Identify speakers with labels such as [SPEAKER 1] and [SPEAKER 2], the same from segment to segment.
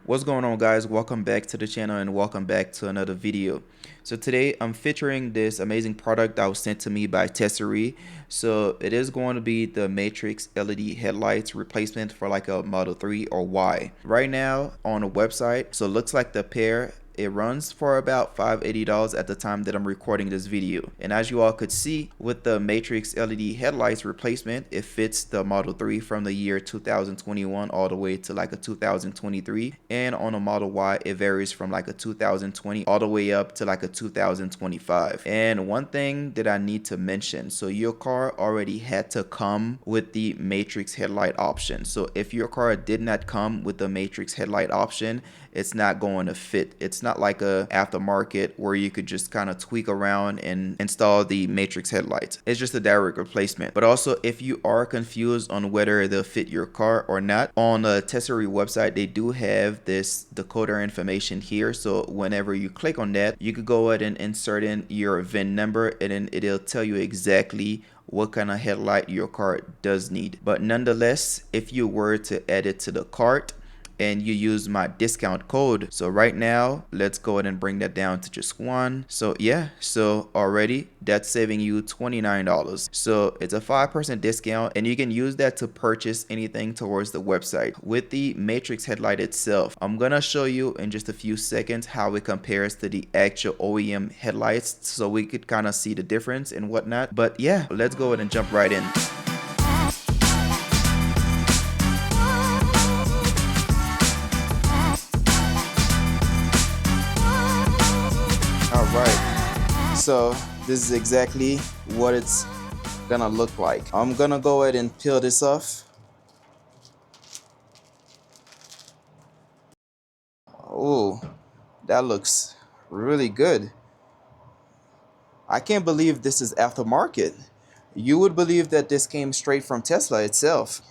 [SPEAKER 1] What's going on, guys? Welcome back to the channel and welcome back to another video. So today I'm featuring this amazing product that was sent to me by Tesery. So it is going to be the Matrix LED headlights replacement for like a Model 3 or Y. Right now on the website, so it looks like the pair, it runs for about $580 at the time that I'm recording this video. And as you all could see, with the Matrix LED headlights replacement, it fits the Model 3 from the year 2021 all the way to like a 2023. And on a Model Y, it varies from like a 2020 all the way up to like a 2025. And one thing that I need to mention, so your car already had to come with the Matrix headlight option. So if your car did not come with the Matrix headlight option, it's not going to fit. It's not like a aftermarket where you could just kind of tweak around and install the Matrix headlights. It's just a direct replacement. But also, if you are confused on whether they'll fit your car or not, on the Tesery website, they do have this decoder information here. So whenever you click on that, you could go ahead and insert in your VIN number, and then it'll tell you exactly what kind of headlight your car does need. But nonetheless, if you were to add it to the cart and you use my discount code, so right now let's go ahead and bring that down to just one. So yeah, so already that's saving you $29. So it's a 5% discount, and you can use that to purchase anything towards the website. With the Matrix headlight itself, I'm gonna show you in just a few seconds how it compares to the actual OEM headlights, so we could kind of see the difference and whatnot. But yeah, let's go ahead and jump right in. Alright, so this is exactly what it's gonna look like. I'm gonna go ahead and peel this off. Oh, that looks really good. I can't believe this is aftermarket. You would believe that this came straight from Tesla itself.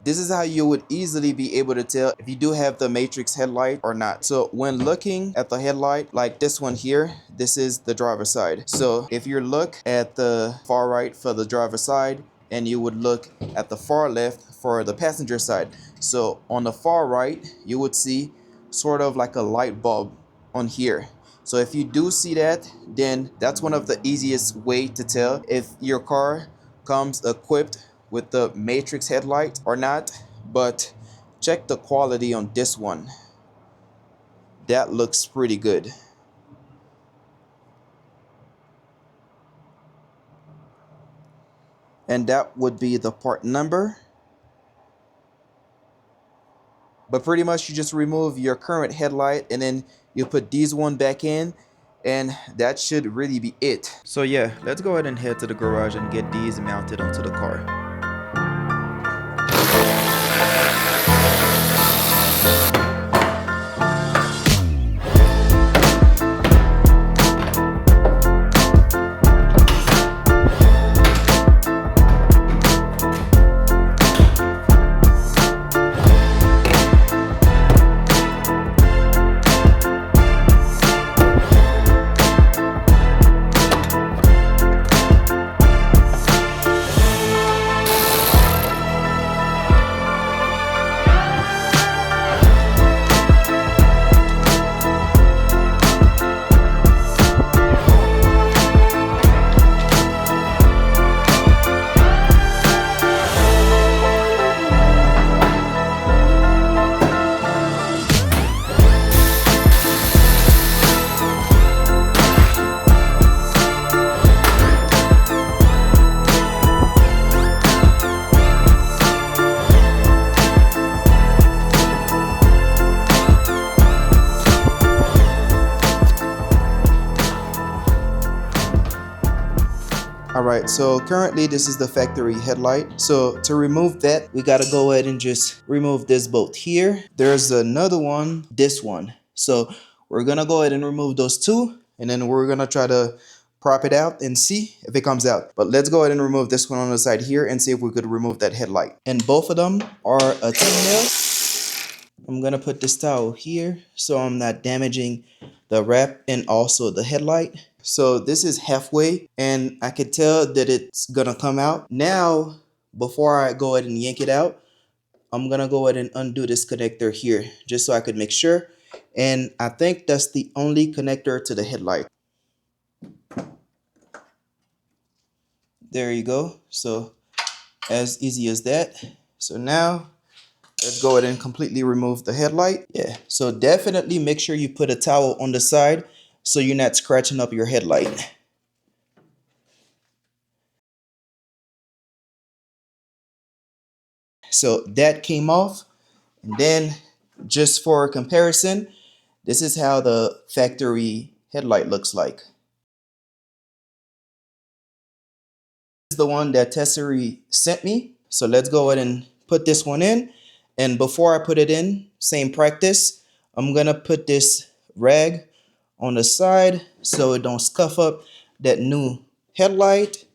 [SPEAKER 1] This is how you would easily be able to tell if you do have the Matrix headlight or not. So when looking at the headlight, like this one here, this is the driver's side. So if you look at the far right for the driver's side, and you would look at the far left for the passenger side. So on the far right, you would see sort of like a light bulb on here. So if you do see that, then that's one of the easiest way to tell if your car comes equipped with the Matrix headlight or not. But check the quality on this one. That looks pretty good. And that would be the part number. But pretty much you just remove your current headlight and then you put these one back in, and that should really be it. So yeah, let's go ahead and head to the garage and get these mounted onto the car. Alright, so currently this is the factory headlight. So to remove that, we gotta go ahead and just remove this bolt here. There's another one, this one. So we're gonna go ahead and remove those two, and then we're gonna try to prop it out and see if it comes out. But let's go ahead and remove this one on the side here and see if we could remove that headlight. And both of them are a 10 mil. I'm gonna put this towel here so I'm not damaging the wrap and also the headlight. So this is halfway, and I could tell that it's gonna come out. Now, before I go ahead and yank it out, I'm gonna go ahead and undo this connector here just so I could make sure. And I think that's the only connector to the headlight. There you go. So as easy as that. So now let's go ahead and completely remove the headlight. Yeah, so definitely make sure you put a towel on the side so you're not scratching up your headlight. So that came off. And then just for comparison, this is how the factory headlight looks like. This is the one that Tesery sent me. So let's go ahead and put this one in. And before I put it in, same practice, I'm gonna put this rag on the side so it don't scuff up that new headlight.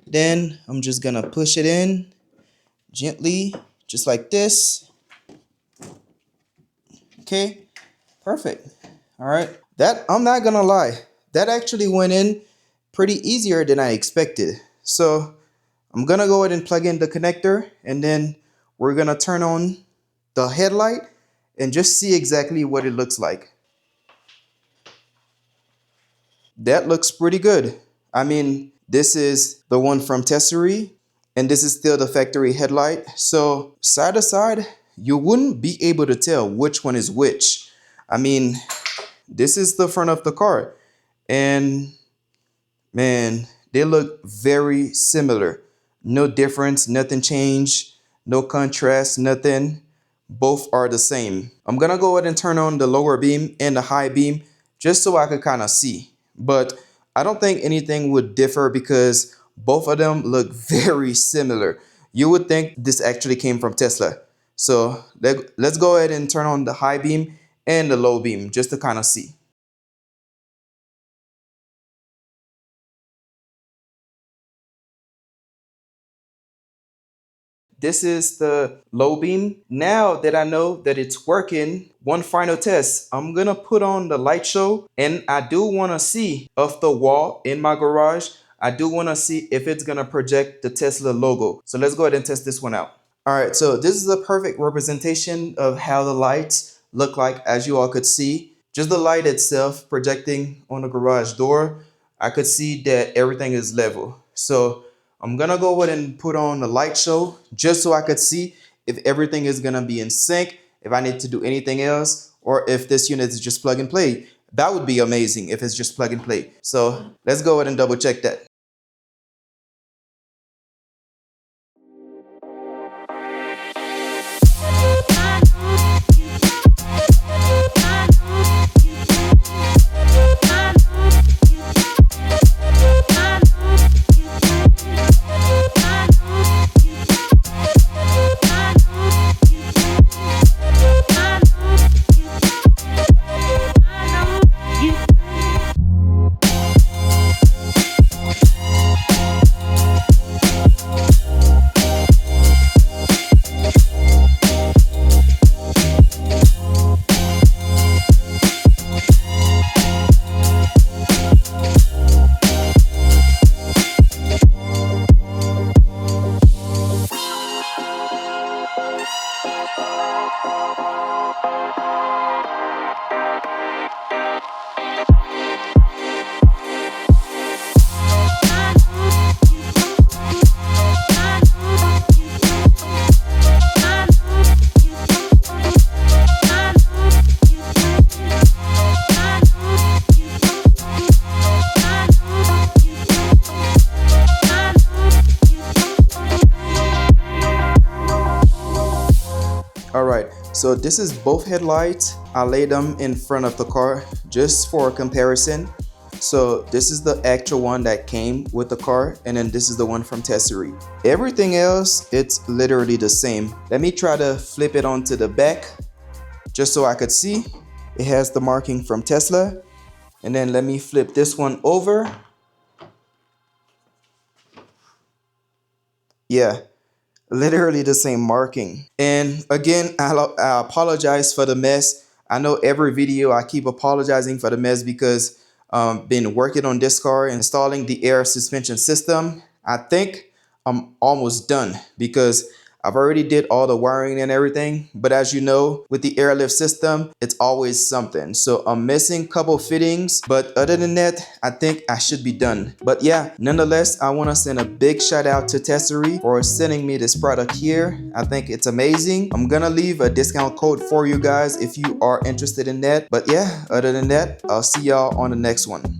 [SPEAKER 1] Then I'm just gonna push it in gently, just like this. Okay, perfect. All right, that, I'm not gonna lie, that actually went in pretty easier than I expected. So I'm gonna go ahead and plug in the connector, and then we're gonna turn on the headlight and just see exactly what it looks like. That looks pretty good. I mean, this is the one from Tesery, and this is still the factory headlight. So side to side, you wouldn't be able to tell which one is which. I mean, this is the front of the car, and man, they look very similar. No difference, nothing changed, no contrast, nothing. Both are the same. I'm gonna go ahead and turn on the lower beam and the high beam just so I could kind of see. But I don't think anything would differ because both of them look very similar. You would think this actually came from Tesla. So let's go ahead and turn on the high beam and the low beam just to kind of see. This is the low beam. Now that I know that it's working, one final test. I'm gonna put on the light show, and I do wanna see off the wall in my garage. I do wanna see if it's gonna project the Tesla logo. So let's go ahead and test this one out. All right, so this is a perfect representation of how the lights look like, as you all could see. Just the light itself projecting on the garage door, I could see that everything is level. So I'm gonna go ahead and put on the light show just so I could see if everything is gonna be in sync, if I need to do anything else, or if this unit is just plug and play. That would be amazing if it's just plug and play. So let's go ahead and double check that. All right, so this is both headlights. I laid them in front of the car just for comparison. So this is the actual one that came with the car, and then this is the one from Tesery. Everything else, it's literally the same. Let me try to flip it onto the back just so I could see. It has the marking from Tesla. And then let me flip this one over. Yeah, literally the same marking. And again, I apologize for the mess. I know every video I keep apologizing for the mess because been working on this car, installing the air suspension system. I think I'm almost done because I've already did all the wiring and everything, but as you know, with the airlift system, it's always something. So I'm missing a couple fittings, but other than that, I think I should be done. But yeah, nonetheless, I want to send a big shout out to Tesery for sending me this product here. I think it's amazing. I'm gonna leave a discount code for you guys if you are interested in that. But yeah, other than that, I'll see y'all on the next one.